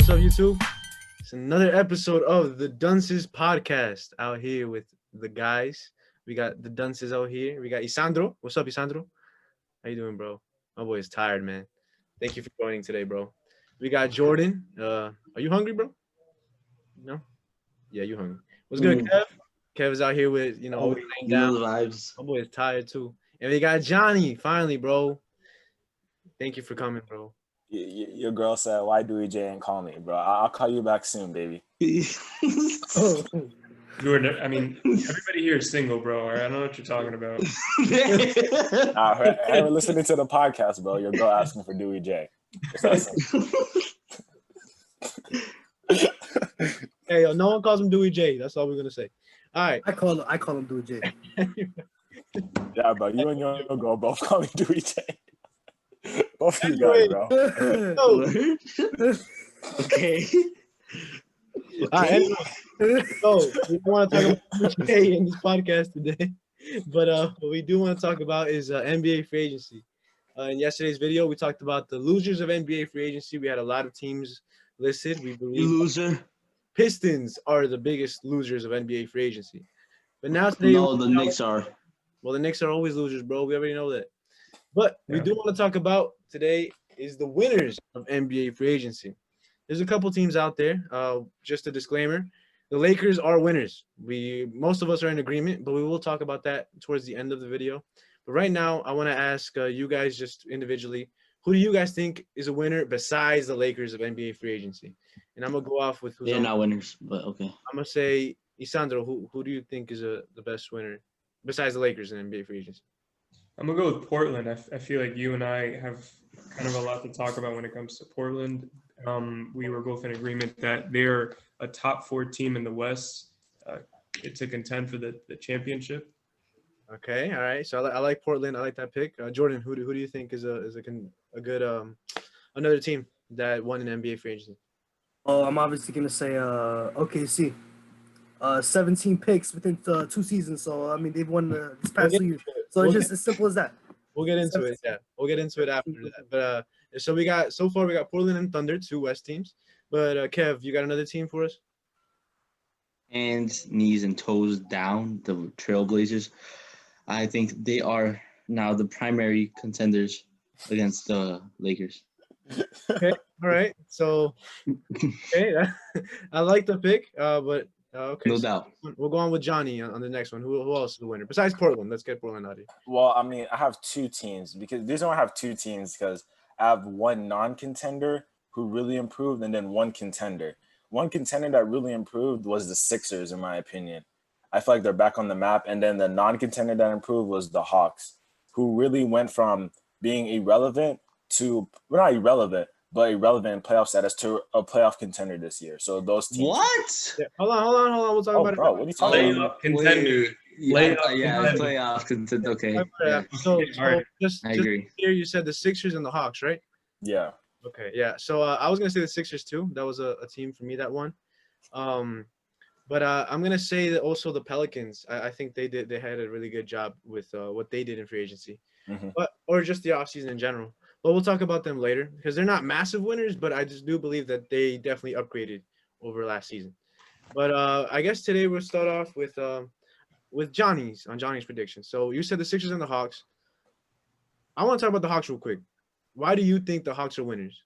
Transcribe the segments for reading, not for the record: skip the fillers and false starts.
What's up, YouTube? It's another episode of the Dunces podcast out here with the guys. We got the Dunces out here. We got Isandro. What's up, Isandro? How you doing, bro? My boy is tired, man. Thank you for joining today, bro. We got Jordan. Are you hungry, bro? No? Yeah, you hungry. What's good, Kev? Kev is out here with, always laying You know down. the vibes. My boy is tired, too. And we got Johnny, finally, bro. Thank you for coming, bro. Your girl said, "Why Dewey J ain't call me, bro? I'll call you back soon, baby." Oh, Jordan, I mean, everybody here is single, bro. I don't know what you're talking about. I was listening to the podcast, bro. Your girl asking for Dewey J. hey, yo, no one calls him Dewey J. That's all we're gonna say. All right. I call him Dewey J. Yeah, bro. You and your girl both call me Dewey J. Both of you guys, bro. Okay. All right. Anyway, so we don't want to talk about NBA in this podcast today, but what we do want to talk about is NBA free agency. In yesterday's video, we talked about the losers of NBA free agency. We had a lot of teams listed. We believe You loser. Pistons are the biggest losers of NBA free agency. But now today, No, the Knicks are. well, the Knicks are always losers, bro. We already know that. But we do want to talk about today is the winners of NBA free agency. There's a couple teams out there. Just a disclaimer. The Lakers are winners. Most of us are in agreement, but we will talk about that towards the end of the video. But right now, I want to ask you guys just individually, who do you guys think is a winner besides the Lakers of NBA free agency? And I'm going to go off with who's They're not winners, but okay. I'm going to say, Isandro, who do you think is the best winner besides the Lakers in NBA free agency? I'm going to go with Portland. I feel like you and I have kind of a lot to talk about when it comes to Portland. We were both in agreement that they're a top 4 team in the West. It's a contend for the championship. Okay, all right. So I like Portland. I like that pick. Jordan, who do you think is a good another team that won an NBA free agency? Oh, I'm obviously gonna say OKC. 17 picks within 2 seasons. So I mean they've won this past 2 years. So it's just as simple as that. We'll get into it. Yeah, we'll get into it after that. But so we got Portland and Thunder, 2 West teams. But Kev, you got another team for us? Hands, knees, and toes down, the Trailblazers. I think they are now the primary contenders against the Lakers. Okay, all right. So, okay, I like the pick. But okay, No doubt. We'll go on with Johnny on the next one. Who else is the winner besides Portland? Let's get Portland out of here. Well, I mean, I have 2 teams because the reason why I have 2 teams because I have one non-contender who really improved and then one contender. One contender that really improved was the Sixers, in my opinion. I feel like they're back on the map. And then the non-contender that improved was the Hawks, who really went from being irrelevant to, well, not irrelevant, but irrelevant in playoff status to a playoff contender this year. So those teams. What? Yeah, hold on. We'll talk about it. Bro, what are you talking about? Playoff contender. Playoff contender. Okay. Yeah. So just I agree. here you said the Sixers and the Hawks, right? Yeah. Okay, yeah. So I was gonna say the Sixers too. That was a team for me that won. But I'm gonna say that also the Pelicans. I think they had a really good job with what they did in free agency, or just the offseason in general. But we'll talk about them later because they're not massive winners, but I just do believe that they definitely upgraded over last season. But I guess today we'll start off with Johnny's prediction. So you said the Sixers and the Hawks. I want to talk about the Hawks real quick. Why do you think the Hawks are winners?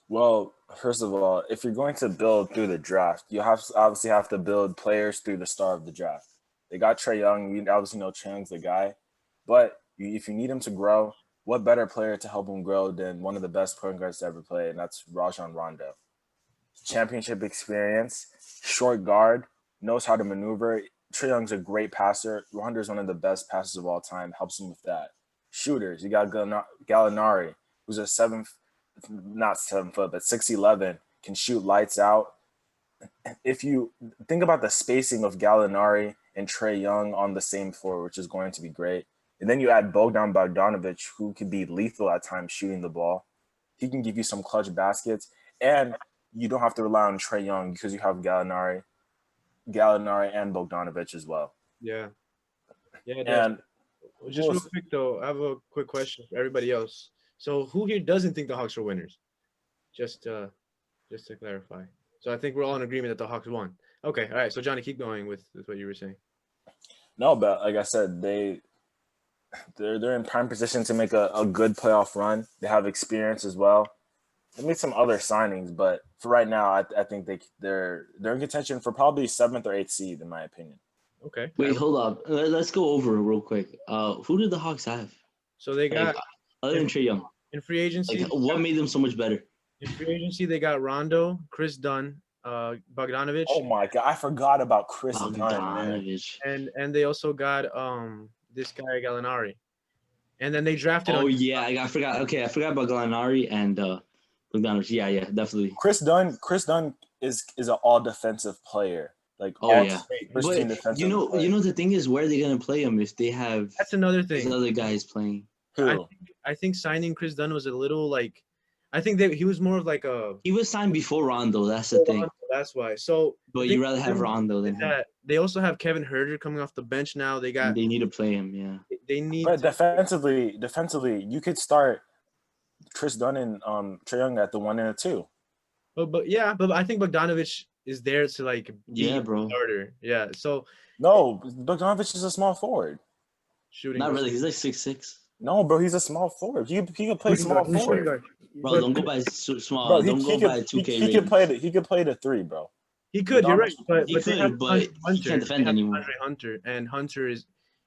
Well, first of all, if you're going to build through the draft, you obviously have to build players through the start of the draft. They got Trae Young. We obviously know Trae Young's the guy. But if you need him to grow, what better player to help him grow than one of the best point guards to ever play, and that's Rajon Rondo. Championship experience, short guard, knows how to maneuver. Trae Young's a great passer. Rondo's one of the best passers of all time, helps him with that. Shooters, you got Gallinari, who's a 6'11", can shoot lights out. If you think about the spacing of Gallinari and Trae Young on the same floor, which is going to be great, and then you add Bogdanovic, who can be lethal at times shooting the ball. He can give you some clutch baskets, and you don't have to rely on Trae Young because you have Gallinari and Bogdanovic as well. Yeah. And just real quick though, I have a quick question for everybody else. So who here doesn't think the Hawks are winners? Just Just to clarify. So I think we're all in agreement that the Hawks won. Okay, all right. So Johnny, keep going with what you were saying. No, but like I said, they're in prime position to make a good playoff run. They have experience as well. They made some other signings, but for right now, I think they're in contention for probably 7th or 8th seed, in my opinion. Okay. Wait, hold up. Let's go over real quick. Who did the Hawks have? So they got Other than Trae Young. in free agency. Like, what made them so much better? In free agency, they got Rondo, Chris Dunn, Bogdanovich. Oh my god, I forgot about Chris Dunn, man. Bogdanovich. And they also got this guy Gallinari. And then they drafted. Oh yeah, I forgot. Okay, I forgot about Gallinari and Bogdanovich. Yeah, definitely. Chris Dunn is an all defensive player. Like But you know the thing is, where are they gonna play him if they have That's another these thing. other guys playing? Who? I think signing Chris Dunn was a little like, I think that he was more of like a. He was signed before Rondo. That's the thing. That's why. So. But you rather have Rondo than him. They also have Kevin Herter coming off the bench now. They need to play him. Yeah. They need. But defensively, you could start Chris Dunn and Trae Young at the 1 and a 2. But I think Bogdanovich is there to like be a starter. Yeah. So. No, Bogdanovich is a small forward. Shooting. Not really. He's like 6'6". No, bro, he's a small forward. He could play small forward. Bro, don't go by small. Don't go by 2K. He could play the 3, bro. He could. You're right. But he can't defend anymore. Hunter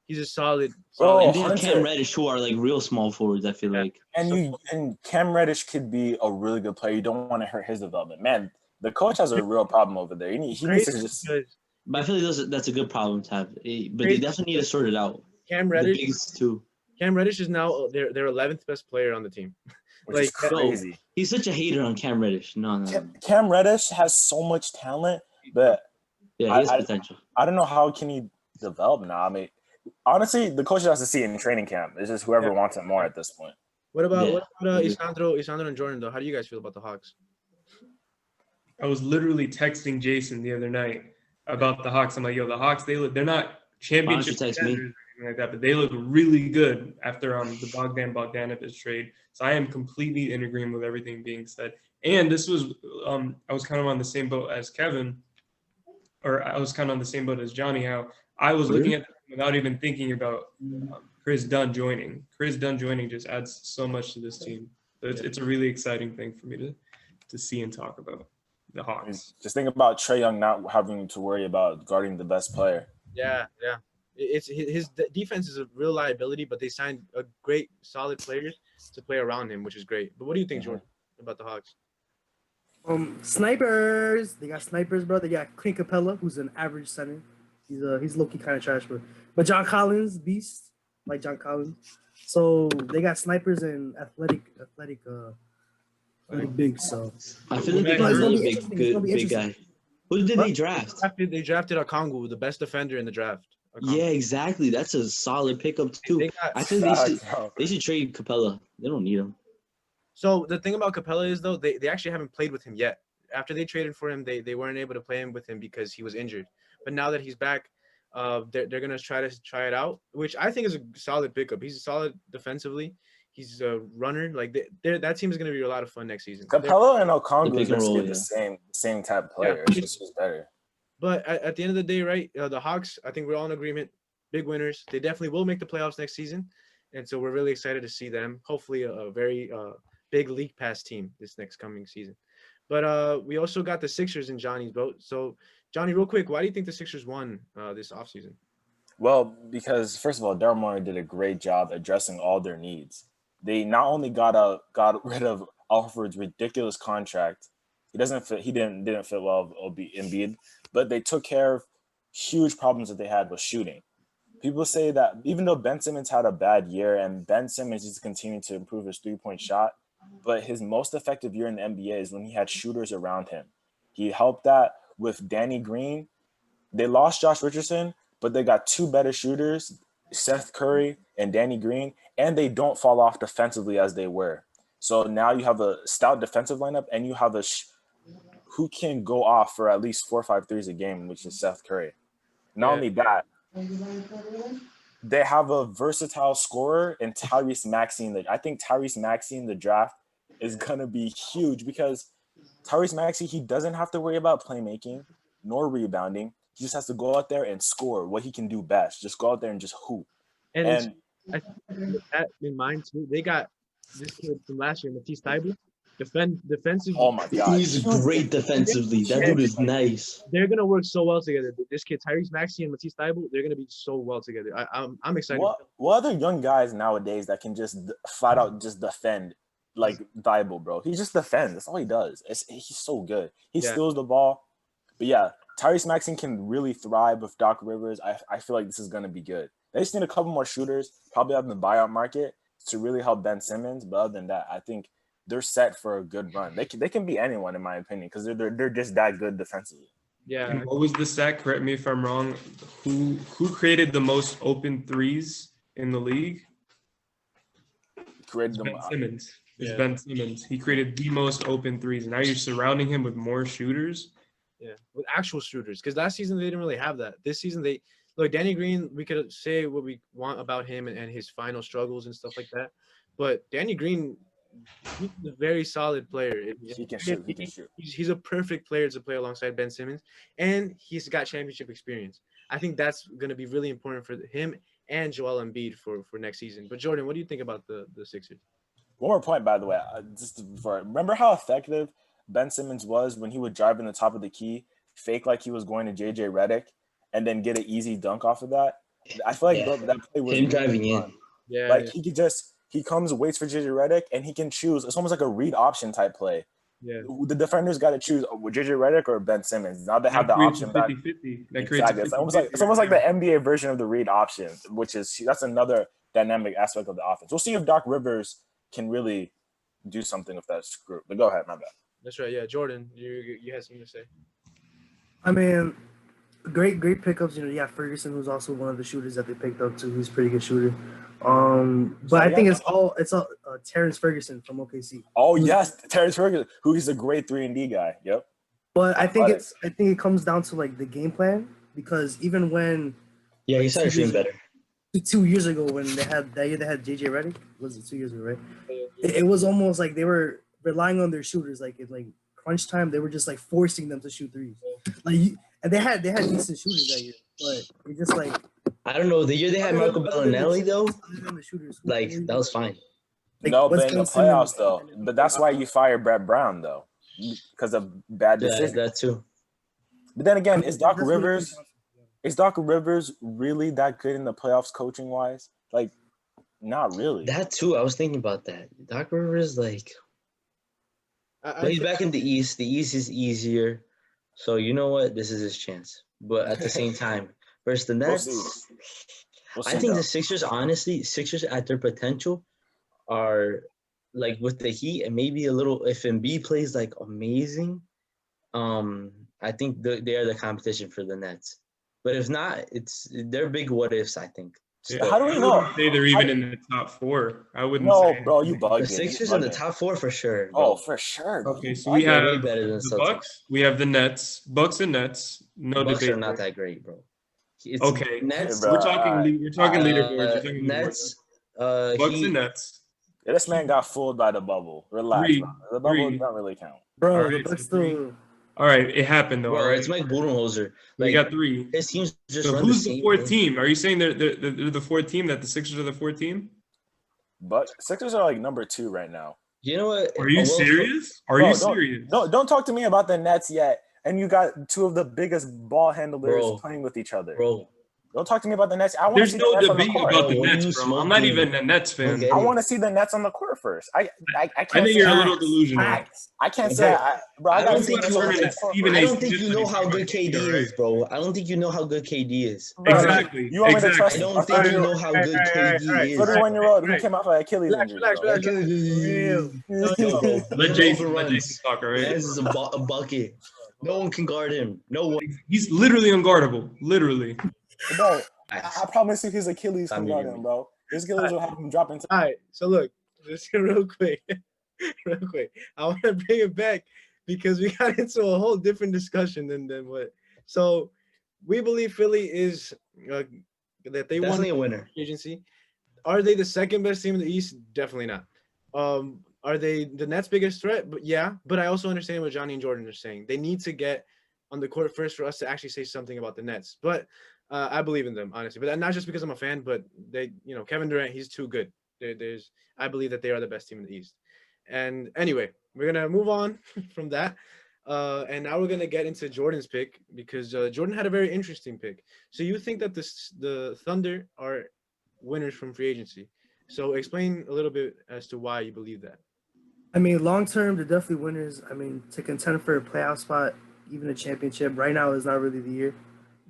he's a solid. And they have Cam Reddish, who are like real small forwards. I feel like. And Cam Reddish could be a really good player. You don't want to hurt his development, man. The coach has a real problem over there. He needs to just. But I feel like that's a good problem to have. But they definitely need to sort it out. Cam Reddish too. Cam Reddish is now their 11th best player on the team. Which is crazy. He's such a hater on Cam Reddish. No. Cam Reddish has so much talent, but he has potential. I don't know how can he develop now. I mean, honestly, the coach has to see it in training camp. It's just whoever wants it more at this point. What about Isandro and Jordan though? How do you guys feel about the Hawks? I was literally texting Jayson the other night about the Hawks. I'm like, yo, the Hawks, they're not championship contenders or anything like that, but they look really good after the Bogdanovich trade. So I am completely in agreement with everything being said. And this was I was kind of on the same boat as Kevin, or I was kind of on the same boat as Johnny, how I was looking at them without even thinking about Chris Dunn joining. Chris Dunn joining just adds so much to this team. So it's a really exciting thing for me to see and talk about the Hawks. Just think about Trae Young not having to worry about guarding the best player. Yeah. It's his defense is a real liability, but they signed a great, solid players to play around him, which is great. But what do you think, Jordan, about the Hawks? Snipers. They got snipers, bro. They got Clint Capella, who's an average center. He's low-key kind of trash, but John Collins, beast, like John Collins. So they got snipers and athletic bigs. So I feel like they got a really big guy. Who did they draft? They drafted Okongwu, the best defender in the draft. Yeah, exactly. That's a solid pickup too. I think they should trade Capella. They don't need him. So the thing about Capella is though they actually haven't played with him yet. After they traded for him, they weren't able to play him with him because he was injured. But now that he's back, they're gonna try it out, which I think is a solid pickup. He's solid defensively. He's a runner. Like that team is gonna be a lot of fun next season. Capella and Okongwu are basically the same type of player. Yeah. It's just better. But at the end of the day, right, the Hawks, I think we're all in agreement, big winners. They definitely will make the playoffs next season. And so we're really excited to see them. Hopefully a very big league pass team this next coming season. But we also got the Sixers in Johnny's boat. So, Johnny, real quick, why do you think the Sixers won this offseason? Well, because, first of all, Daryl Morey did a great job addressing all their needs. They not only got rid of Alfred's ridiculous contract. He didn't fit well with Embiid, but they took care of huge problems that they had with shooting. People say that even though Ben Simmons had a bad year and Ben Simmons is continuing to improve his three-point shot, but his most effective year in the NBA is when he had shooters around him. He helped that with Danny Green. They lost Josh Richardson, but they got two better shooters, Seth Curry and Danny Green, and they don't fall off defensively as they were. So now you have a stout defensive lineup and you have who can go off for at least 4 or 5 threes a game, which is Seth Curry. Not only that, they have a versatile scorer in Tyrese Maxey. I think Tyrese Maxey in the draft is going to be huge because Tyrese Maxey, he doesn't have to worry about playmaking nor rebounding. He just has to go out there and score what he can do best. Just go out there and just hoop. And it's, And I think with that in mind too, they got this kid from last year, Matisse Thybulle, defensive. oh my god, He's great defensively. That dude is nice. They're gonna work so well together. This kid, Tyrese Maxey and Matisse Thybulle, they're gonna be so well together. I'm excited. what other young guys nowadays that can just flat out just defend like Thibault, bro? He just defends. That's all he does. He's so good. He steals the ball. But yeah, Tyrese Maxey can really thrive with Doc Rivers. I feel like this is gonna be good. They just need a couple more shooters, probably out in the buyout market, to really help Ben Simmons. But other than that, I think they're set for a good run. They can be anyone, in my opinion, because they're just that good defensively. Yeah. And what was the stat? Correct me if I'm wrong. Who created the most open threes in the league? Created them. Ben Simmons. It's Ben Simmons. He created the most open threes. And now you're surrounding him with more shooters. Yeah, with actual shooters. Because last season they didn't really have that. This season look, Danny Green, we could say what we want about him and his final struggles and stuff like that. But Danny Green, he's a very solid player. He can shoot. He's a perfect player to play alongside Ben Simmons, and he's got championship experience. I think that's going to be really important for him and Joel Embiid for next season. But Jordan, what do you think about the Sixers? One more point, by the way, remember how effective Ben Simmons was when he would drive in the top of the key, fake like he was going to JJ Redick, and then get an easy dunk off of that? I feel like that play was him driving in. Yeah, like he comes, waits for JJ Redick, and he can choose. It's almost like a read option type play. Yeah, the defenders got to choose JJ Redick or Ben Simmons. Now they have the option back. 50-50. Exactly. It's almost like the NBA version of the read option, that's another dynamic aspect of the offense. We'll see if Doc Rivers can really do something with that group. But go ahead, my bad. that's right. Yeah, Jordan, you had something to say. I mean, great pickups. Ferguson, who's also one of the shooters that they picked up too. He's a pretty good shooter. But I think it's all Terrence Ferguson from OKC. Oh yes, Terrence Ferguson, who is a great 3-and-D guy. Yep. But I think it comes down to like the game plan, because even when he started shooting better. 2 years ago when they had JJ Redick, was it 2 years ago, right? It was almost like they were relying on their shooters. Like in like crunch time, they were just like forcing them to shoot threes. And they had decent shooters that year, but it just like, I don't know. The year they had Marco Bellinelli though, like that was fine. No, but in the playoffs though. But that's why you fired Brett Brown though, because of bad decisions. Yeah, that too. But then again, is Doc Rivers really that good in the playoffs coaching wise? Like, not really. That too. I was thinking about that. Doc Rivers, like, he's back in the East. The East is easier. So you know what? This is his chance. But at the same time, versus the Nets, We'll see I think though. the Sixers, honestly, at their potential are like with the Heat and maybe a little, if Embiid plays like amazing, I think they are the competition for the Nets. But if not, they're big what ifs, I think. Yeah. How do we know? Say they're even in the top 4. I wouldn't No, say. bro, you bugging. The Sixers in the top 4 for sure. Bro. Oh, for sure. Bro. Okay, so we have way better than the Celtics. Bucks. We have the Nets. Bucks and Nets. No Bucks debate. are not that great, bro. It's Okay, Nets. Bro. we're talking leaderboards. We're talking Nets. leaderboards. Bucks Heat. and Nets. Yeah, this man got fooled by the bubble. Relax, Three. bro. The bubble Three. doesn't really count. bro. Alright, The Bucks so three. still. All right, it happened though. Bro, all right, it's Mike Budenholzer. we Like, got 3. his teams just So run who's the the same 4th thing. team? Are you saying they're the 4th team? That the Sixers are the 4th team? But Sixers are like number 2 right now. You know what? Are you serious? Are Bro, you serious? Don't talk to me about the Nets yet. And you got 2 of the biggest ball handlers Bro. playing with each other. Bro, Don't talk to me about the Nets. I want to There's see no the Nets on the debate court. about the What are Nets, you bro. I'm not smoking? even a Nets fan. Okay. I want to see the Nets on the court first. I can't I think say you're a I- little delusional. I can't say bro. I I don't gotta see think the you- Nets on the court Stephen first. I A. don't think you know how good KD Right. is, bro. I don't think you know how good KD is. Bro, Exactly. You want me to Exactly. trust I a don't think you 30 know how good KD is. 31-year-old who Right. came off an Achilles Relax, injury? relax, bro. relax. Yo, bro, Let Budenholzer Jason runs. talk, all right? This is a bucket. No one can guard him. No one. He's literally unguardable. Literally. Bro, I promise you his Achilles can guard him, bro. His Achilles will have him drop into. All right, so look, just real quick. I want to bring it back because we got into a whole different discussion than what. So we believe Philly is that they won Definitely a winner. the agency. Are they the second best team in the East? Definitely not. Are they the Nets' biggest threat? But yeah, but I also understand what Johnny and Jordan are saying. They need to get on the court first for us to actually say something about the Nets. But I believe in them, honestly. But not just because I'm a fan, but they, Kevin Durant, he's too good. I believe that they are the best team in the East. And anyway, we're gonna move on from that. And now we're gonna get into Jordan's pick because Jordan had a very interesting pick. So you think that the Thunder are winners from free agency? So explain a little bit as to why you believe that. I mean, long term, they're definitely winners. I mean, to contend for a playoff spot, even a championship, right now is not really the year.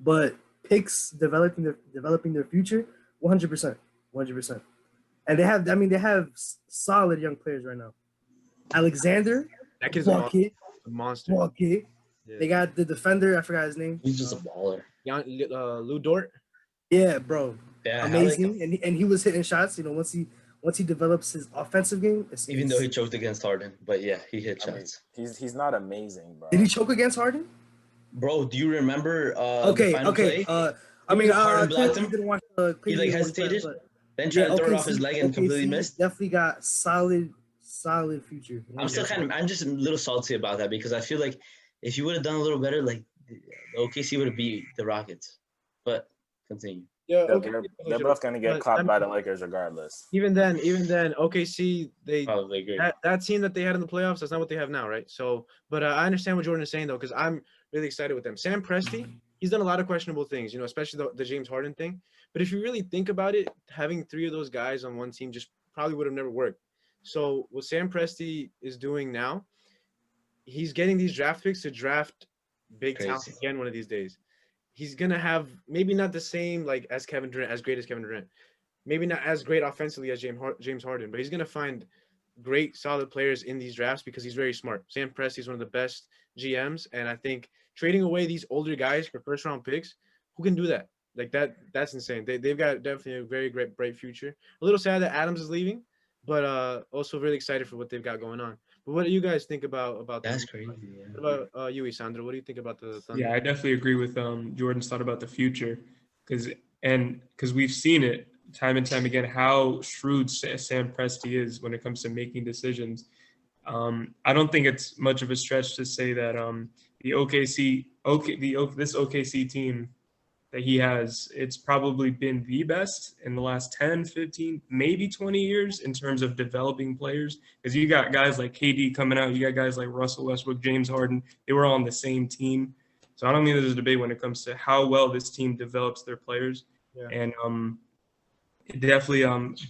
But picks developing their future, 100%, 100%. And they have solid young players right now. Alexander, That kid's bucket, a monster. bucket. Yeah. They got the defender. I forgot his name. He's just a baller. Lou Dort. Yeah, bro, Yeah, I like amazing. him. And he was hitting shots. Once he develops his offensive game, Even though he choked against Harden, but yeah, he hit I mean, shots. he's not amazing, bro. did he choke against Harden? Bro, do you remember Okay, the final okay. play? I mean, Harden blocked him? didn't watch the. He Cleveland one, hesitated, but then tried to throw it off OKC his leg and completely missed. Definitely got solid future. I'm just a little salty about that because I feel like if you would have done a little better, like the OKC would have beat the Rockets. But continue. Yeah, They're, okay. they're both gonna get But, clapped I by the mean, Lakers regardless. Even then, OKC Probably agree. that team that they had in the playoffs, that's not what they have now, right? So, but I understand what Jordan is saying though, because I'm really excited with them. Sam Presti, he's done a lot of questionable things, especially the James Harden thing. But if you really think about it, having three of those guys on one team just probably would have never worked. So what Sam Presti is doing now, he's getting these draft picks to draft big talent Crazy. again one of these days. He's gonna have maybe not the same as great as Kevin Durant, maybe not as great offensively as James Harden, but he's gonna find great solid players in these drafts because he's very smart. Sam Presti is one of the best GMs, and I think trading away these older guys for first round picks, who can do that? That's insane. They've got definitely a very bright future. A little sad that Adams is leaving, but also really excited for what they've got going on. But what do you guys think about That's them? crazy. Yeah. What about you, Isandro? What do you think about the Thunder? Yeah, I definitely agree with Jordan's thought about the future because we've seen it time and time again how shrewd Sam Presti is when it comes to making decisions. I don't think it's much of a stretch to say that this OKC team that he has, it's probably been the best in the last 10, 15, maybe 20 years in terms of developing players. Because you got guys like KD coming out, you got guys like Russell Westbrook, James Harden. They were all on the same team. So I don't think there's a debate when it comes to how well this team develops their players. Yeah. And it definitely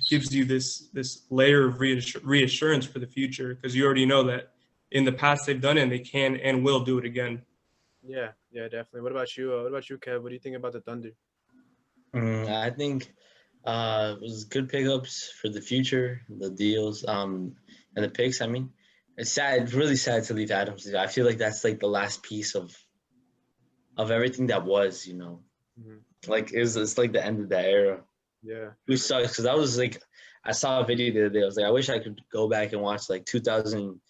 gives you this layer of reassurance for the future because you already know that in the past they've done it and they can and will do it again. Yeah, definitely. What about you? Kev? What do you think about the Thunder? I think it was good pickups for the future, the deals, and the picks. I mean, it's sad, really sad to leave Adams. I feel like that's like the last piece of everything that was, Mhm. like it's like the end of that era. Yeah. Which sucks because I saw a video the other day. I was like, I wish I could go back and watch 2000,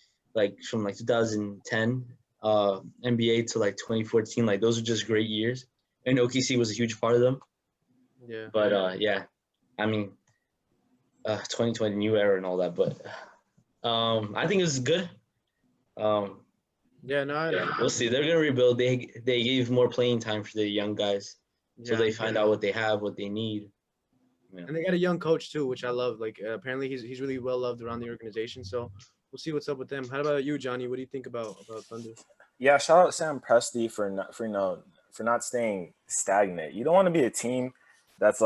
from 2010 NBA to 2014. Those are just great years, and OKC was a huge part of them. Yeah. But yeah, I mean, 2020 new era and all that. But I think it was good. Yeah. No. We'll see. They're gonna rebuild. They gave more playing time for the young guys, so they find out what they have, what they need. Yeah. And they got a young coach too, which I love. Apparently he's really well loved around the organization. So we'll see what's up with them. How about you, Johnny? What do you think about Thunder? Yeah, shout out Sam Presti for not staying stagnant. You don't want to be a team that's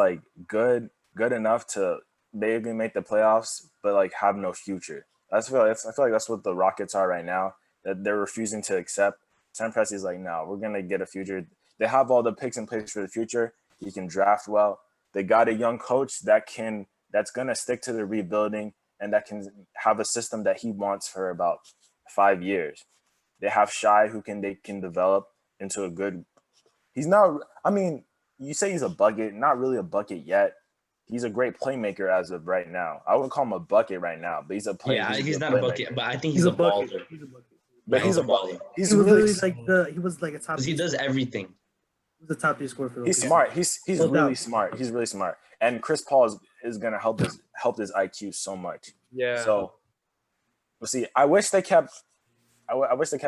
good enough to maybe make the playoffs, but have no future. I feel like that's what the Rockets are right now. That they're refusing to accept. Sam Presti's no, we're gonna get a future. They have all the picks in place for the future. He can draft well. They got a young coach that's gonna stick to the rebuilding and that can have a system that he wants for about 5 years. They have Shai they can develop into a good. He's not. I mean, you say he's a bucket, not really a bucket yet. He's a great playmaker as of right now. I wouldn't call him a bucket right now, but he's a player. Yeah, he's not a bucket, but I think he's a bucket. baller. He's a bucket. But he's a baller. He's He was really literally he was like a top. Because he does everything. He was a top 3 scorer for. He's smart. He's really smart. He's really smart. And Chris Paul is gonna help his IQ so much. Yeah. So We'll see. I wish they kept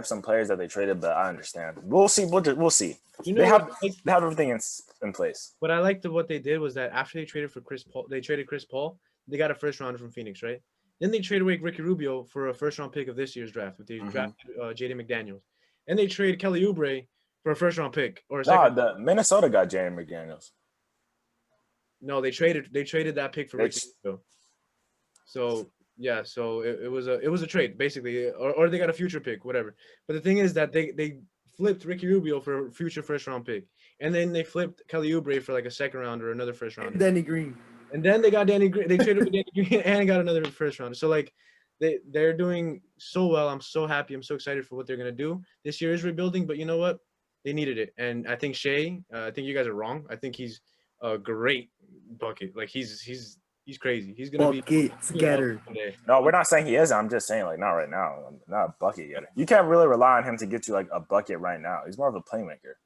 some players that they traded, but I understand. We'll see. We'll see. You know They have what, they have everything in place. what I liked of what they did was that after they traded for Chris Paul, they traded Chris Paul. They got a first rounder from Phoenix, right? Then they traded away Ricky Rubio for a first round pick of this year's draft. They drafted Jaden McDaniels, and they traded Kelly Oubre for a first round pick or a second. The Minnesota got Jaden McDaniels. No, they traded that pick for Ricky Rubio. So yeah, so it was a trade basically, or they got a future pick, whatever. But the thing is that they flipped Ricky Rubio for a future first round pick, and then they flipped Kelly Oubre for like a second round or another first round. Danny Green. And then they got Danny Green. They traded with Danny Green and got another first round. So like they're doing so well. I'm so happy. I'm so excited for what they're gonna do. This year is rebuilding, but you know what? They needed it. And I think Shea, I think you guys are wrong. I think he's a great bucket. Like he's crazy. He's gonna bucket getter. No, we're not saying he isn't. I'm just saying like not right now. Not a bucket getter. You can't really rely on him to get you like a bucket right now. He's more of a playmaker.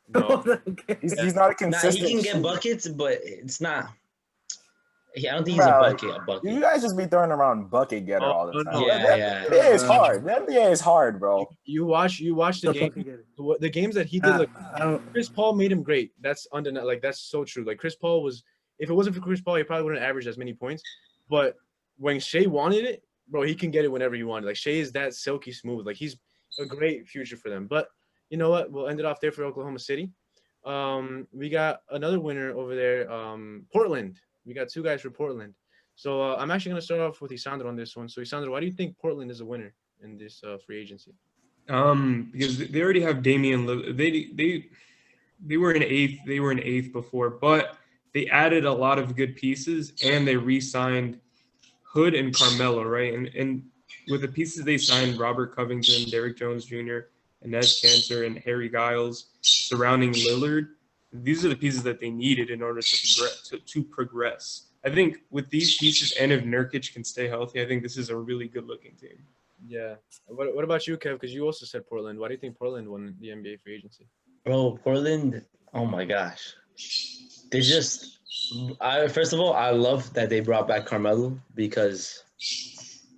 No. Okay. He's not a consistent. He can get buckets, but it's not. I don't think he's a bucket. You guys just be throwing around bucket getter all the time. Yeah. The NBA is hard. The NBA is hard, bro. You watch the game. The games that he did. Chris Paul made him great. That's undeniable. Like that's so true. Like Chris Paul was. If it wasn't for Chris Paul, he probably wouldn't average as many points. But when Shea wanted it, bro, he can get it whenever he wanted. Like Shea is that silky smooth. Like he's a great future for them. But you know what? We'll end it off there for Oklahoma City. We got another winner over there. Portland. We got two guys for Portland. So I'm actually going to start off with Isandro on this one. So Isandro, why do you think Portland is a winner in this free agency? Because they already have Damian Lillard. They were in eighth. They were in eighth before, but they added a lot of good pieces and they re-signed Hood and Carmelo, right? And with the pieces they signed, Robert Covington, Derrick Jones Jr., Inez Cantor, and Harry Giles surrounding Lillard. These are the pieces that they needed in order to progress. I think with these pieces, and if Nurkic can stay healthy, I think this is a really good-looking team. Yeah. What about you, Kev? Because you also said Portland. Why do you think Portland won the NBA free agency? Bro, Portland, oh my gosh. They just first of all, I love that they brought back Carmelo because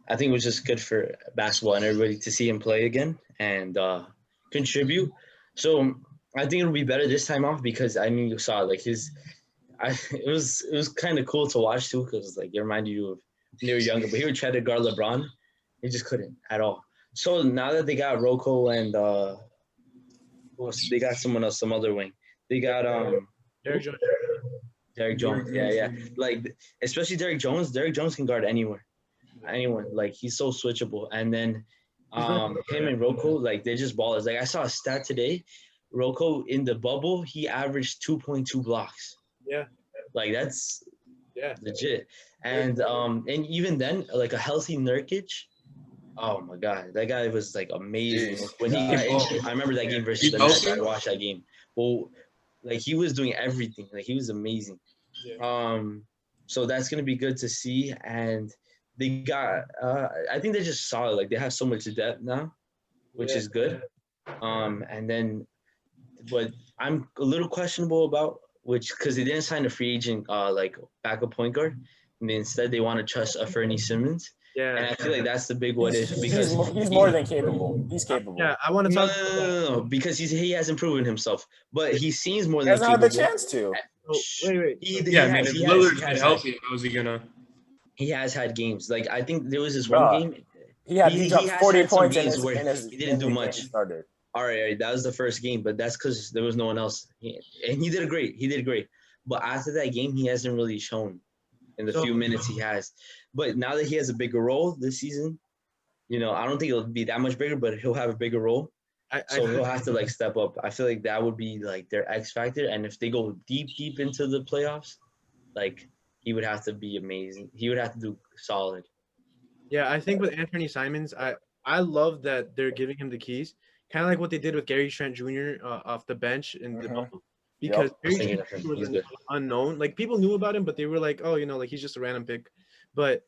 I think it was just good for basketball and everybody to see him play again and contribute. So I think it'll be better this time off because I mean you saw like it was kind of cool to watch too because like it reminded you of when they were younger, but he would try to guard LeBron, he just couldn't at all. So now that they got Rocco and they got someone else, some other wing, they got Derrick Jones, yeah. Like especially Derrick Jones. Derrick Jones can guard anyone. Like he's so switchable. And then him and Rocco, like they're just ballers. Like I saw a stat today. Rocco in the bubble, he averaged 2.2 blocks. Yeah. Like that's legit. And even then, like a healthy Nurkic, oh my God, that guy was like amazing. When he got injured, I remember that game versus the Nets. I watched that game. Well, like he was doing everything. Like he was amazing. Yeah. So that's gonna be good to see. And they got I think they're just solid. Like they have so much depth now, which is good. And then but I'm a little questionable about because they didn't sign a free agent like backup point guard, and instead they want to trust Fernie Simmons. Yeah, and I feel like that's the big what if because he's more than capable. He's capable. Yeah, I want to talk. No, because he hasn't proven himself, but he seems more than capable. He hasn't had the chance to. Wait. If Lillard's healthy, how's he gonna? He has had games. Like I think there was this one game. He dropped 40 points in his he didn't do much. Started. All right, that was the first game, but that's because there was no one else. And he did great. But after that game, he hasn't really shown in the few minutes he has. But now that he has a bigger role this season, I don't think it'll be that much bigger, but he'll have a bigger role. He'll have to like step up. I feel like that would be like their X factor. And if they go deep into the playoffs, like he would have to be amazing. He would have to do solid. Yeah, I think with Anthony Simons, I love that they're giving him the keys. Kind of like what they did with Gary Trent Jr. Off the bench in the bubble. Because Gary Trent Jr. was unknown. Like people knew about him, but they were like, oh, like he's just a random pick. But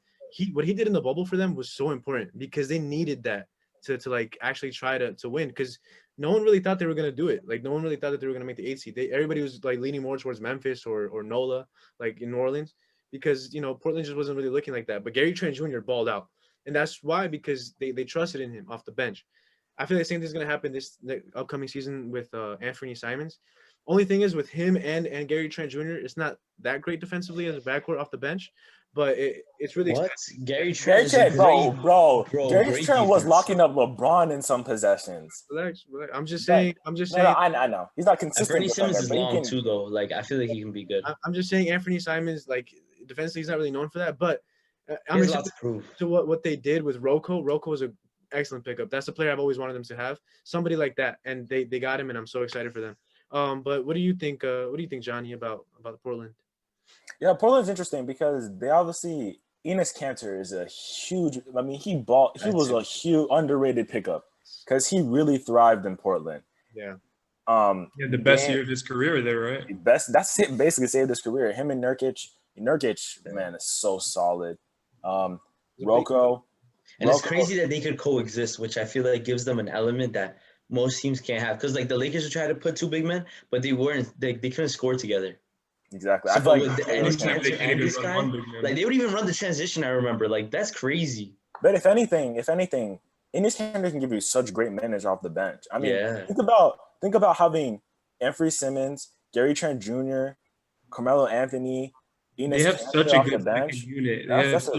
what he did in the bubble for them was so important because they needed that to like actually try to win. Because no one really thought they were gonna do it. Like no one really thought that they were gonna make the 8th seed. Everybody was like leaning more towards Memphis or NOLA, like in New Orleans, because Portland just wasn't really looking like that. But Gary Trent Jr. balled out. and that's why, because they trusted in him off the bench. I feel like the same thing's gonna happen this the upcoming season with Anthony Simons. Only thing is with him and Gary Trent Jr., it's not that great defensively as a backcourt off the bench, but it's really What? Gary Trent Gary is a Trent, bro, great, bro. Gary great Trent was defense. locking up LeBron in some possessions. relax, relax. I'm just But- saying. I'm just No, saying. I know. He's not consistent. Bernie Simmons defender, is but he long can- too, though. Like I feel like he can be good. I'm just saying Anthony Simons, like defensively, he's not really known for that. But He I'm has a just lot to prove. to what they did with Rocco. Rocco was an excellent pickup. That's the player I've always wanted them to have. Somebody like that, and they got him, and I'm so excited for them. But what do you think? What do you think, Johnny, about Portland? Yeah, Portland's interesting because they obviously Enes Kanter is a huge. I mean, he was a huge underrated pickup because he really thrived in Portland. Yeah. He had the best year of his career there, right? That's it. Basically, saved his career. Him and Nurkic, man, is so solid. Rocco. And it's crazy that they could coexist, which I feel like gives them an element that most teams can't have. Because like the Lakers would try to put two big men, but they weren't. They couldn't score together. Exactly. So I feel like with the Enes Enes Kanter Kanter can't and even this run guy, one big man. like they would even run the transition. I remember, like that's crazy. But if anything, Enes Kanter can give you such great minutes off the bench. I mean, Yeah. think about having Anthony Simmons, Gary Trent Jr., Carmelo Anthony. Enes They have Kanter such a off the good bench. second unit.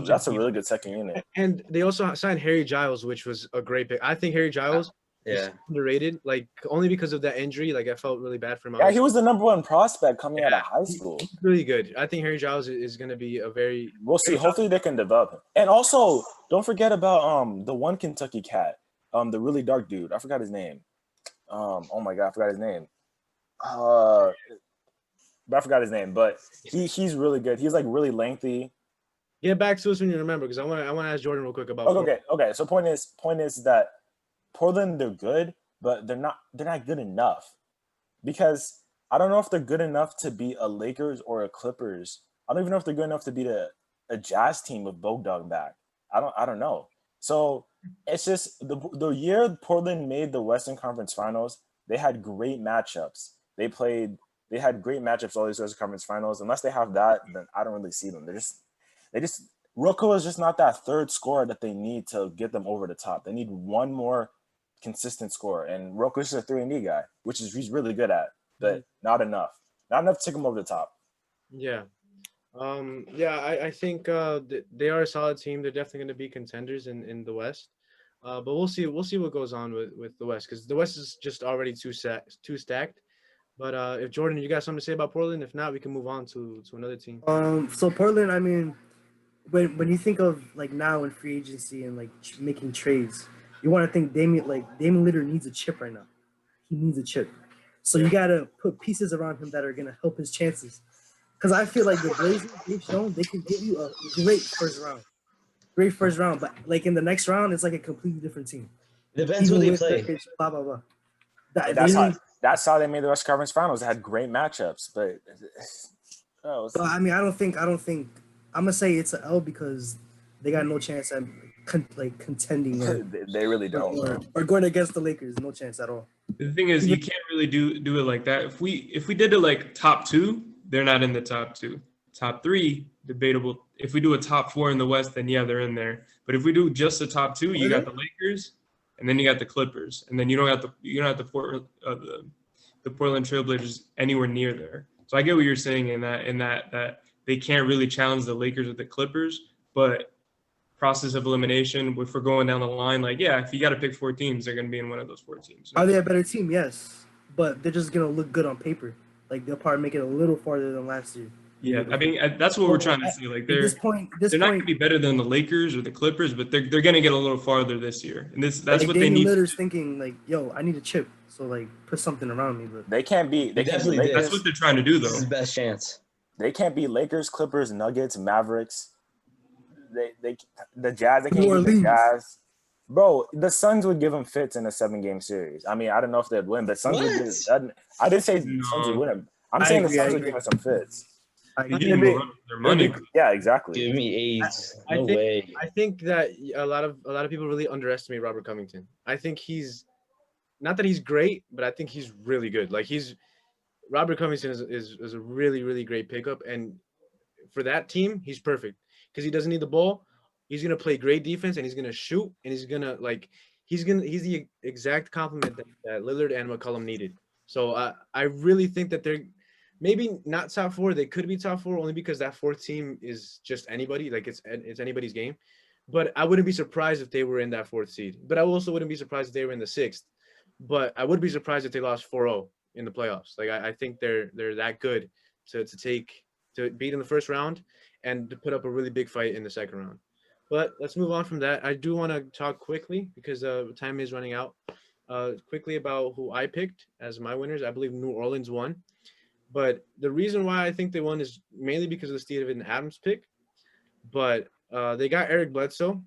That's a really good second unit. And they also signed Harry Giles, which was a great pick. I think Harry Giles is Yeah. underrated, like only because of that injury. Like I felt really bad for him. Yeah, he was the number one prospect coming out of high He's school. really good. I think Harry Giles is going to be a very. We'll see. Hopefully they can develop him. And also, don't forget about the one Kentucky cat, the really dark dude. I forgot his name. Oh my god, I forgot his name. But I forgot his name. But he's really good. He's like really lengthy. Get back to us when you remember, because I want to ask Jordan real quick about. Okay. So point is that Portland, they're good, but they're not good enough, because I don't know if they're good enough to beat a Lakers or a Clippers. I don't even know if they're good enough to beat a Jazz team with Bogdan back. I don't know. So it's just the year Portland made the Western Conference Finals, they had great matchups. They had great matchups all these Western Conference Finals. Unless they have that, then I don't really see them. They just Rocco is just not that third scorer that they need to get them over the top. They need one more consistent scorer, and Rocco's just a 3-and-D guy, which is he's really good at, but not enough to take him over the top. Yeah. I think they are a solid team. They're definitely going to be contenders in the West. But we'll see what goes on with the West, because the West is just already too stacked. But if Jordan, you got something to say about Portland? If not, we can move on to another team. So Portland, I mean, when you think of like now in free agency and like making trades, you want to think Damian Lillard needs a chip right now. He needs a chip. So you got to put pieces around him that are going to help his chances. Because I feel like the Blazers, they've shown they can give you a great first round. But like in the next round, it's like a completely different team. Depends who they play. Nurkic, blah, blah, blah. That's how they made the West Conference Finals. They had great matchups, but I mean, I don't think I'm gonna say it's an L because they got no chance at contending. They really don't. Or going against the Lakers, no chance at all. The thing is, you can't really do it like that. If we did it like top two, they're not in the top two. Top three, debatable. If we do a top four in the West, then yeah, they're in there. But if we do just the top two, you got the Lakers, and then you got the Clippers, and then you don't have the Portland Trailblazers anywhere near there. So I get what you're saying in that they can't really challenge the Lakers or the Clippers, but process of elimination, if we're going down the line, like, yeah, if you got to pick 4 teams, they're going to be in one of those 4 teams. Are they a better team? Yes, but they're just gonna look good on paper. Like they'll probably make it a little farther than last year. Yeah, I mean that's what we're trying to say. Like they're not going to be better than the Lakers or the Clippers, but they're going to get a little farther this year. And that's what they need. Lillard's thinking like, yo, I need a chip, so like put something around me. But they can't be. They definitely can't be That's what they're trying to do, though. This is his best chance. They can't be Lakers, Clippers, Nuggets, Mavericks. The Jazz. They can't be the Jazz. Bro, the Suns would give them fits in a 7-game series. I mean, I don't know if they'd win, but Suns would. I didn't say Suns would win. I'm saying the Suns would give us some fits. Their money. Yeah, exactly. Give me AIDS. I No way. I think that a lot of people really underestimate Robert Covington. I think he's not that he's great, but I think he's really good. Like Robert Covington is a really, really great pickup, and for that team, he's perfect because he doesn't need the ball. He's gonna play great defense and he's gonna shoot and he's the exact complement that Lillard and McCollum needed. So I really think that they're maybe not top 4. They could be top 4 only because that 4th team is just anybody. Like it's anybody's game. But I wouldn't be surprised if they were in that 4th seed. But I also wouldn't be surprised if they were in the 6th. But I would be surprised if they lost 4-0 in the playoffs. Like I think they're that good to beat in the first round and to put up a really big fight in the second round. But let's move on from that. I do want to talk quickly because time is running out. Quickly about who I picked as my winners. I believe New Orleans won. But the reason why I think they won is mainly because of the Steven Adams pick. But they got Eric Bledsoe,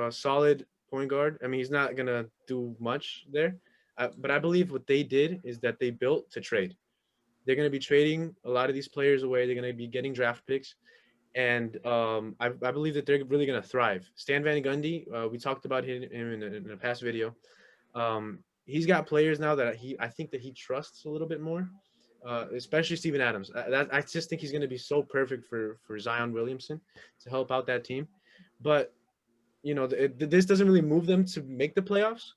solid point guard. I mean, he's not going to do much there. But I believe what they did is that they built to trade. They're going to be trading a lot of these players away. They're going to be getting draft picks. And I believe that they're really going to thrive. Stan Van Gundy, we talked about him in a past video. He's got players now that I think that he trusts a little bit more, especially Steven Adams. I just think he's going to be so perfect for Zion Williamson to help out that team. But, this doesn't really move them to make the playoffs,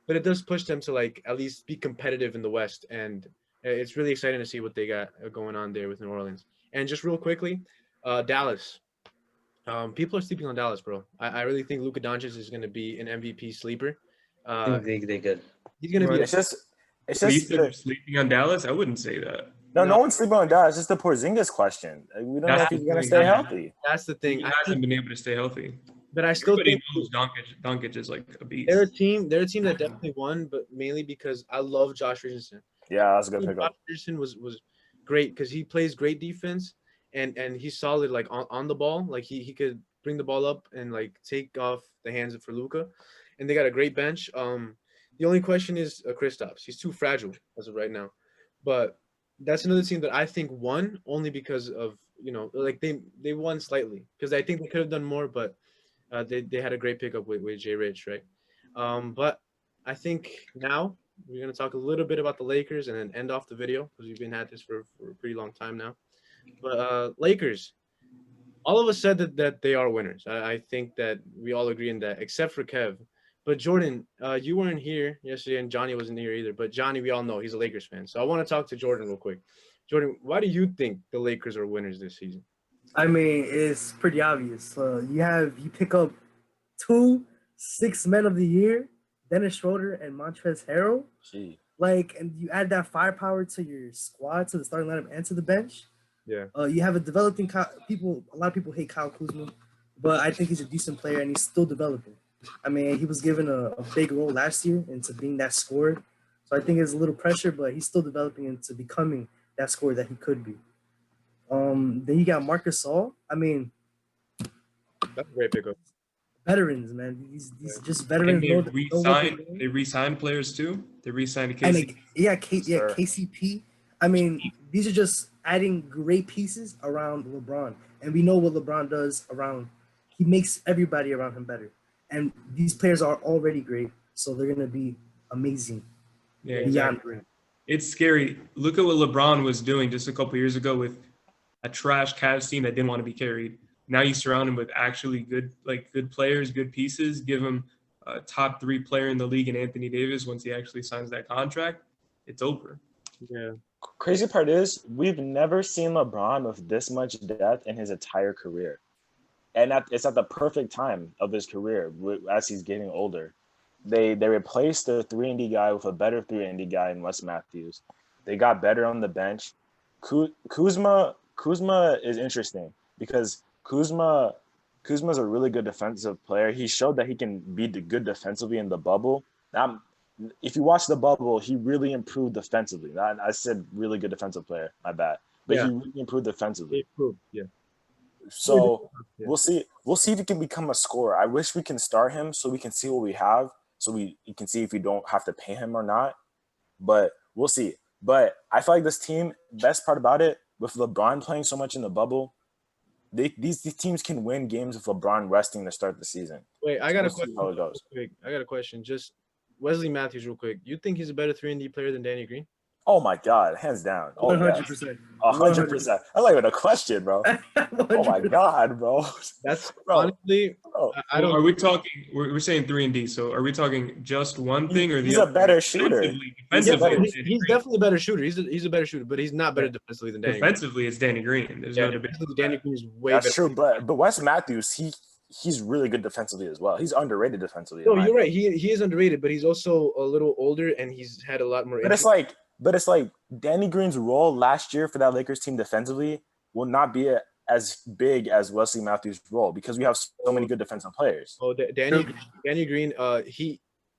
but it does push them to, like, at least be competitive in the West. And it's really exciting to see what they got going on there with New Orleans. And just real quickly, Dallas. People are sleeping on Dallas, bro. I really think Luka Doncic is going to be an MVP sleeper. I think they could. He's going to be. It's just. So you said you're sleeping on Dallas? I wouldn't say that. No one's sleeping on Dallas. It's just the Porzingis question. We don't know if he's going to stay healthy. That's the thing. He hasn't been able to stay healthy. But I still Everybody think knows Doncic is like a beast. they're a team that definitely won, but mainly because I love Josh Richardson. Yeah, that's a good pickup. Josh Richardson was great because he plays great defense and he's solid like on the ball. Like he could bring the ball up and like take off the hands for Luka. And they got a great bench. The only question is Kristaps. He's too fragile as of right now. But that's another team that I think won only because of, like they won slightly because I think they could have done more, but they had a great pickup with Jay Rich, right? But I think now we're going to talk a little bit about the Lakers and then end off the video because we've been at this for a pretty long time now. But Lakers, all of us said that they are winners. I think that we all agree in that, except for Kev. But Jordan, you weren't here yesterday, and Johnny wasn't here either. But Johnny, we all know he's a Lakers fan. So I want to talk to Jordan real quick. Jordan, why do you think the Lakers are winners this season? I mean, it's pretty obvious. You pick up 2 6 men of the year, Dennis Schroeder and Montrezl Harrell. Gee. And you add that firepower to your squad, to the starting lineup, and to the bench. Yeah. You have a developing people. A lot of people hate Kyle Kuzma, but I think he's a decent player and he's still developing. I mean, he was given a big role last year into being that scorer. So I think it's a little pressure, but he's still developing into becoming that scorer that he could be. Then you got Marcus Gasol. I mean, that's a great pickup. Veterans, man. These just veterans. And they re-signed players too. They re-signed KCP. KCP. I mean, these are just adding great pieces around LeBron. And we know what LeBron does around. He makes everybody around him better. And these players are already great, so they're going to be amazing. Yeah, exactly. It's scary. Look at what LeBron was doing just a couple years ago with a trash Cavs team that didn't want to be carried. Now you surround him with actually good players, good pieces. Give him a top 3 player in the league in Anthony Davis. Once he actually signs that contract, it's over. Yeah. Crazy part is we've never seen LeBron with this much depth in his entire career. And it's at the perfect time of his career as he's getting older. They replaced the 3-and-D guy with a better 3-and-D guy in Wes Matthews. They got better on the bench. Kuzma is interesting because Kuzma's a really good defensive player. He showed that he can be good defensively in the bubble. Now, if you watch the bubble, he really improved defensively. I said really good defensive player. My bad, but he really improved defensively. He improved, yeah. So we'll see. We'll see if he can become a scorer. I wish we can start him so we can see what we have, so we can see if we don't have to pay him or not. But we'll see. But I feel like this team, best part about it, with LeBron playing so much in the bubble, these teams can win games with LeBron resting to start the season. Wait, I got a question. How it goes. I got a question. Just Wesley Matthews, real quick. You think he's a better 3-and-D player than Danny Green? Oh my God, hands down. Oh, 100%. 100%. That's not even a question, bro. Oh my God, bro. That's Bro. honestly, Bro. I don't. Are we talking? We're saying 3 and D. So are we talking just one thing or the He's other? a better shooter. Defensively, He's definitely a better shooter. He's a better shooter, but he's not better defensively than Danny. defensively, it's Danny Green. There's no debate. Defensively, Danny Green is way That's better. true, but Wes Matthews, he's really good defensively as well. He's underrated defensively. No, you're right. He is underrated, but he's also a little older and he's had a lot more. But it's like Danny Green's role last year for that Lakers team defensively will not be as big as Wesley Matthews' role because we have so many good defensive players. Oh, Danny Green.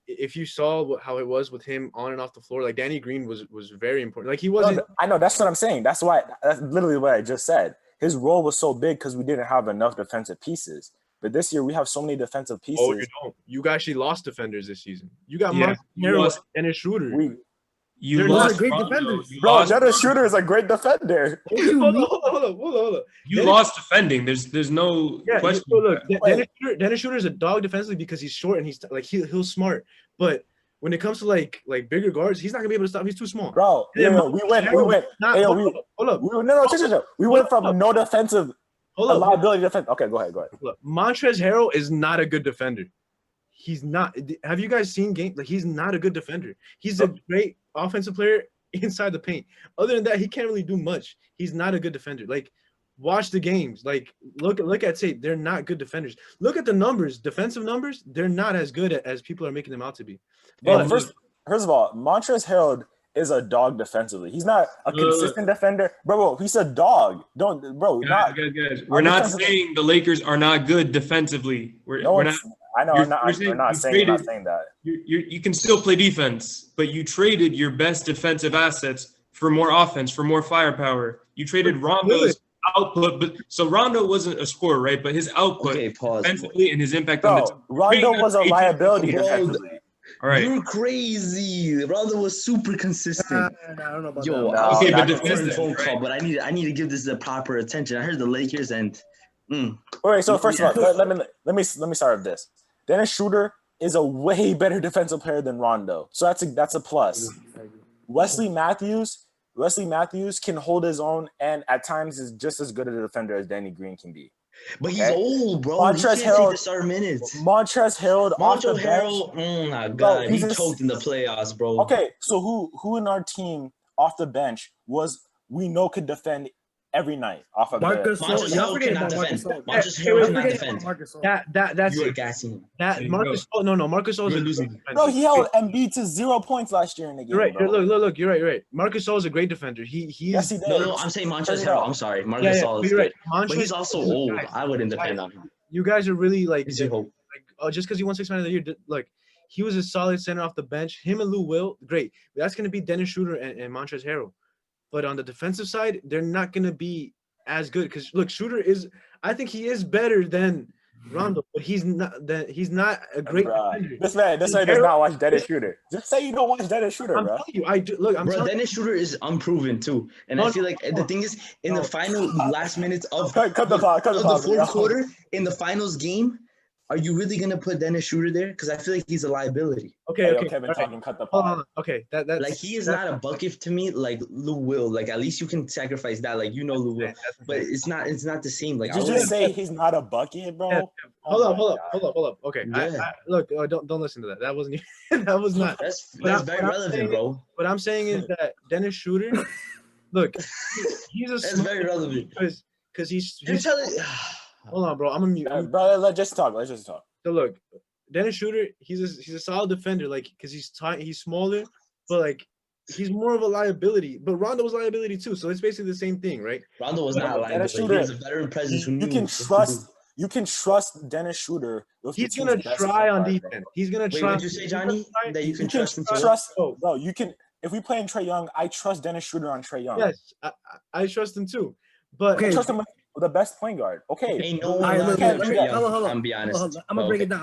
If you saw how it was with him on and off the floor, like Danny Green was very important. Like he wasn't. No, I know that's what I'm saying. That's literally what I just said. His role was so big because we didn't have enough defensive pieces. But this year we have so many defensive pieces. Oh, you don't. You actually lost defenders this season. You got Yeah, Montrezl and Dennis Schroeder. You They're lost not great Rondo. defenders. You Bro, lost Dennis Schroeder is a great defender. Hold on. You lost defending. There's no Yeah, question. so look, Wait. Dennis Schroeder is a dog defensively because he's short and he's like he'll smart. But when it comes to like bigger guards, he's not gonna be able to stop. He's too small. Bro, we went. Hold up. We went from no defensive liability defense. Okay, go ahead. Look, Montrezl Harrell is not a good defender. He's not. Have you guys seen games? Like he's not a good defender. He's a great offensive player inside the paint. Other than that, he can't really do much. He's not a good defender. Like, watch the games. Like, look at tape. They're not good defenders. Look at the numbers, defensive numbers. They're not as good as people are making them out to be. But first of all, Montrezl Harrell is a dog defensively. He's not a consistent defender, bro. He's a dog. Guys. We're not saying the Lakers are not good defensively. We're not. I know. I'm not saying that. You can still play defense, but you traded your best defensive assets for more offense, for more firepower. You traded Rondo's output, but so Rondo wasn't a scorer, right? But his output defensively and his impact on the team. Rondo was a liability defensively. All right. You're crazy. Rondo was super consistent. I don't know about that. Okay, but defensive phone call, but I need to give this the proper attention. I heard the Lakers and. All right. So first of all, let me start with this. Dennis Schroeder is a way better defensive player than Rondo, so that's a plus. Wesley Matthews can hold his own, and at times is just as good a defender as Danny Green can be. But he's old, bro. Montrezl Harrell, take the start minutes. Montrezl Harrell, oh my God, he choked in the playoffs, bro. Okay, so who in our team off the bench we know could defend every night off of Marcus Gasol cannot defend. Marcus Harrell cannot defend. That's you are gassing him. That Marcus. Oh no, Marcus Gasol is losing. Bro, he held Embiid to 0 points last year in the game. You're right. Bro. Look. You're right. Marcus Gasol is a great defender. Yes, he did. No, I'm saying Montrezl Harrell. I'm sorry, Marcus Gasol is good. Right. But he's also old. I wouldn't depend on him. You guys are really just because he won 6 man of the year, like he was a solid center off the bench. Him and Lou Will, great. That's gonna be Dennis Schroeder and Montrezl Harrell. But on the defensive side, they're not gonna be as good because look, Schroeder I think he is better than Rondo, but he's not a great defender. This man does not watch Dennis Schroeder. Just say you don't watch Dennis Schroeder, bro. I do. Look, Dennis Schroeder is unproven too, and I feel like the thing is in the final last minutes of the fourth quarter in the finals game. Are you really gonna put Dennis Schroeder there? Because I feel like he's a liability. Okay. Kevin talking, cut the pod. Hold on. Okay, that's like he is not a bucket to me. Like Lou Will. Like at least you can sacrifice that. Like Lou Will, but it's not the same. Like did you just say he's not a bucket, bro? Yeah. Hold up. Okay, yeah. Look, don't listen to that. That wasn't. That was not. That's very relevant, bro. What I'm saying is that Dennis Schroeder. Look, he's a. That's very relevant because he's. Hold on, bro. I'm a mute. Bro, let's just talk. So look, Dennis Schroeder, he's a solid defender, like because he's smaller, but like he's more of a liability. But Rondo was a liability too, so it's basically the same thing, right? Rondo was not a liability. He was a veteran presence. You can trust Dennis Schroeder. He's gonna try on defense. He's gonna try. What did you say, Johnny? That you can trust him. Bro, you can. If we play in Trae Young, I trust Dennis Schroeder on Trae Young. Yes, I trust him too, but I trust him with the best point guard. Okay. Ain't no one hold on. I'm be honest. I'm gonna break it down.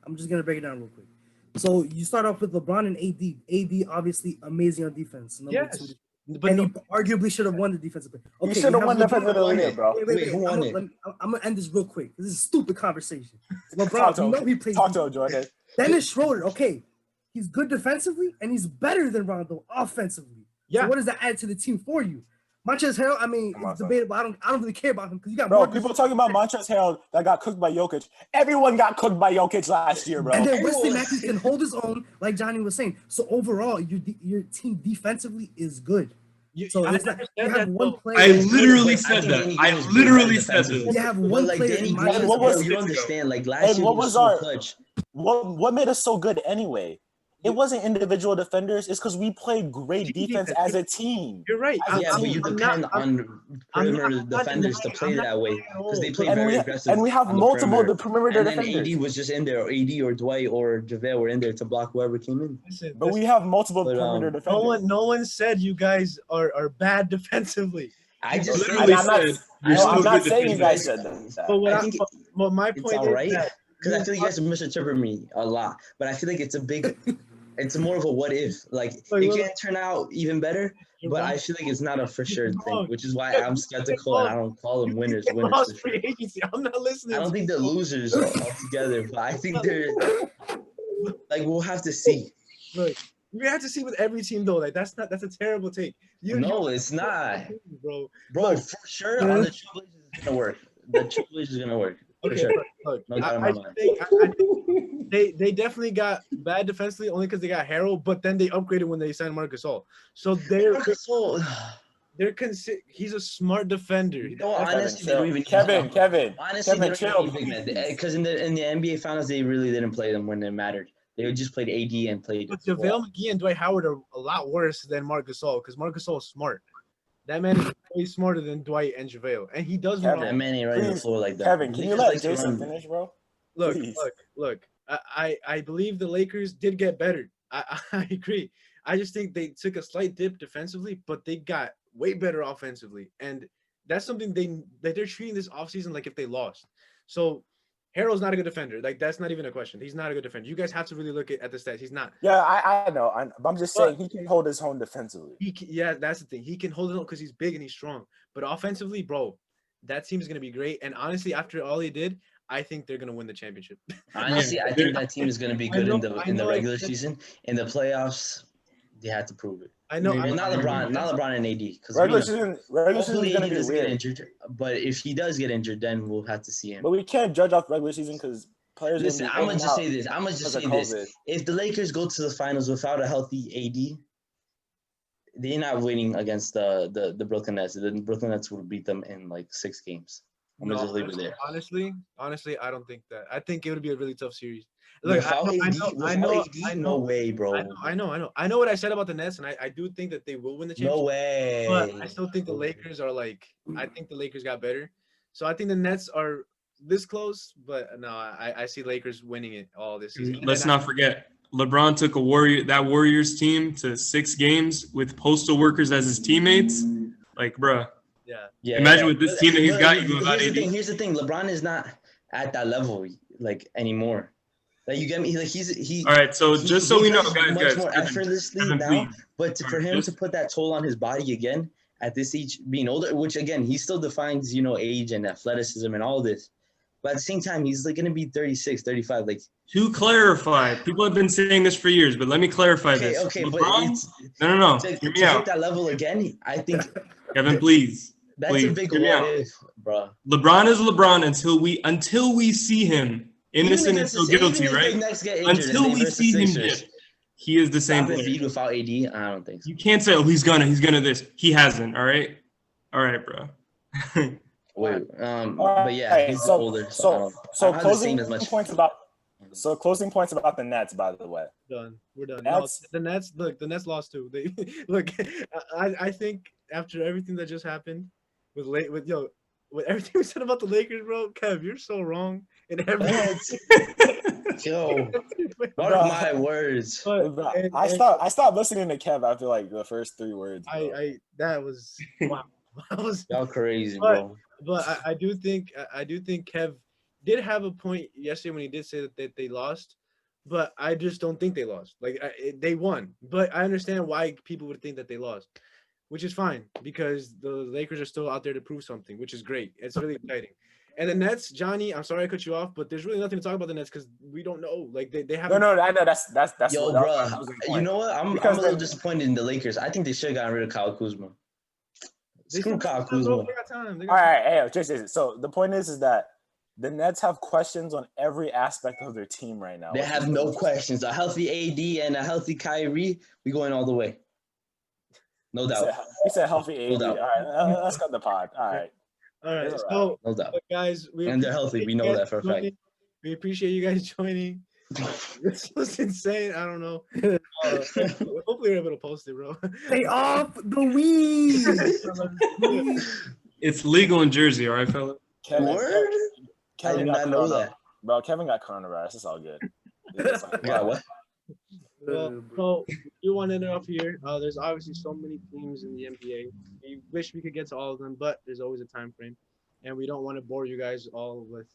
I'm just gonna break it down real quick. So you start off with LeBron and AD. AD obviously amazing on defense. Yes. But he arguably should have won the defensive player. Okay, he should have won the defensive player, bro. Wait, who won it? I'm gonna end this real quick. This is a stupid conversation. LeBron, he plays. Talk to him, Jordan. Dennis Schroeder, okay, he's good defensively and he's better than Rondo offensively. Yeah. So what does that add to the team for you? Montrezl Harrell, I mean, Come on, it's debatable. I don't really care about him because you got Bro, Marcus. people talking about Montrezl Harrell that got cooked by Jokic. Everyone got cooked by Jokic last year, bro. And then Wesley Matthews can hold his own, like Johnny was saying. So overall, your team defensively is good. So it's not, you have one player. I literally But said think that. Danny I Green was literally good said defensively. this. You have But one like player Danny in Green, Montrezl what was- bro, you Harrell. don't understand. Like last And year what was was so our- clutch. What made us so good anyway? It wasn't individual defenders. It's because we played great Team defense defense. as a team. You're right. Yeah, but you I'm depend not- on I'm perimeter not defenders to denying- play I'm not that way denying at because they all. play And very we aggressive. and we have on the multiple perimeter. perimeter And then defenders. AD was just in there, or AD or Dwight or JaVale were in there to block whoever came in. Listen, But we have multiple But, perimeter defenders. no one said you guys are bad defensively. I You just literally I'm not- said you're No, still I'm not good saying you guys defensively. said that. But what I I think well, my it's point all right is that because I feel like you guys are misinterpreting me a lot. But I feel like it's a big, it's more of a what if. Like Like, it well, can turn out even better, you're but wrong. I feel like it's not a for sure You're thing, wrong. which is why Yeah, I'm you skeptical get and I don't call them winners. get Winners lost for sure. free agency. I'm not listening. I don't to think you. they're losers altogether, but I think they're like we'll have to see. Look, we have to see with every team though. Like that's a terrible take. No, it's not, bro. bro. Look, For sure, on the Trailblazers it's gonna work. The Trailblazers is gonna work for okay, sure. look. No doubt in my mind. I think they definitely got bad defensively only because they got Harrell, but then they upgraded when they signed Marc Gasol. So he's a smart defender. You know, Kevin, honestly, they don't even Kevin, need Kevin, honestly, Kevin, they chill, don't even need big please. men because in the NBA Finals they really didn't play them when it mattered. They just played AD and played. But JaVale McGee and Dwight Howard are a lot worse than Marc Gasol because Marc Gasol is smart. That man is way smarter than Dwight and JaVale, and he does Kevin, more. That man ain't running the please, floor like that. Kevin, can you Lakers let like to Jayson run- finish, bro? Look, Please. look. I believe the Lakers did get better. I agree. I just think they took a slight dip defensively, but they got way better offensively, and that's something they're treating this offseason like if they lost. So Harrell's not a good defender. Like that's not even a question. He's not a good defender. You guys have to really look at the stats. He's not. Yeah, I know. But I'm just saying he can hold his own defensively. Yeah, that's the thing. He can hold it up because he's big and he's strong. But offensively, bro, that team is gonna be great. And honestly, after all he did, I think they're gonna win the championship. Honestly, I think that team is going to be I good know- in the I regular said- season. In the playoffs, they had to prove it. I know. Well, not I- LeBron and AD. Because Regular season is hopefully gonna he be doesn't get weird. injured. But if he does get injured, then we'll have to see him. But we can't judge off regular season because players. Listen, I'm gonna just say this. because of COVID. If the Lakers go to the finals without a healthy AD, they're not winning against the Brooklyn Nets. The Brooklyn Nets will beat them in like 6 games. I'm gonna just leave it there. Honestly, I don't think that. I think it would be a really tough series. Look, Without AD, no way, bro. I know what I said about the Nets, and I do think that they will win the championship. No way. But I still think the Lakers are like. I think the Lakers got better, so I think the Nets are this close. But no, I see Lakers winning it all this season. Let's not forget, LeBron took that Warriors team to 6 games with postal workers as his teammates. Like, bruh. Yeah. Imagine with this team that he's got, you go without AD. Here's the thing. LeBron is not at that level like anymore. Like you get me? Like he. All right, so just so we know, guys, much more effortlessly Kevin, now. please. But for him to put that toll on his body again at this age, being older, which again he still defines, age and athleticism and all this. But at the same time, he's like going to be 36, 35. Like To clarify, people have been saying this for years, but let me clarify this. Okay, but LeBron, it's, no. to Hear me hit out. that level again, I think Kevin, please. that's Please, a big hear me what out. if, bro. LeBron is LeBron until we see him innocent until guilty, right? Until we see him dip, he is the same Stop player. Embiid without AD, I don't think so. You can't say, he's gonna this. He hasn't. All right, bro. Wait, but yeah, Alright, he's older. So closing points about the Nets, by the way. We're done. Nets- No, the Nets lost too. They look. I think after everything that just happened with everything we said about the Lakers, bro, Kev, you're so wrong in everything. Yo, mark my words. I stopped listening to Kev after like the first 3 words. Bro. That was wow. That was Y'all crazy, bro. But I do think Kev did have a point yesterday when he did say that they lost, but I just don't think they lost. Like they won, but I understand why people would think that they lost, which is fine because the Lakers are still out there to prove something, which is great. It's really exciting. And the Nets, Johnny, I'm sorry I cut you off, but there's really nothing to talk about the Nets because we don't know. Like they have No, I know that's Yo, that bro, was my closing you point. know what? I'm a Because little they- disappointed in the Lakers. I think they should have gotten rid of Kyle Kuzma. they Screw still Kyle got time, bro. Kuzma. They got time. They All got time. right, hey, Jason. So the point is that the Nets have questions on every aspect of their team right now. They which have is no interesting. questions. A healthy AD and a healthy Kyrie, we going all the way. No He doubt. said healthy AD. No All doubt. right, let's cut the pod. All right. All right. It's all So, No doubt. but guys, we And they're healthy. appreciate We you know guys that for a fact. joining. We appreciate you guys joining. This was insane. I don't know. Hopefully, we're able to post it, bro. Stay off the weed. It's legal in Jersey, all right, fella. Word? I did not know that. Bro, Kevin got coronavirus. It's all good. It's like, Yeah, what? Well, so you want to end it off here. There's obviously so many teams in the NBA. We wish we could get to all of them, but there's always a time frame, and we don't want to bore you guys all with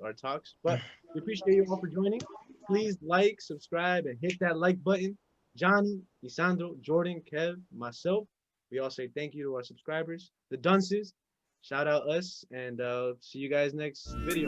our talks. But we appreciate you all for joining. Please like, subscribe, and hit that like button. Johnny, Isandro, Jordan, Kev, myself. We all say thank you to our subscribers. The Dunces, shout out us, and see you guys next video.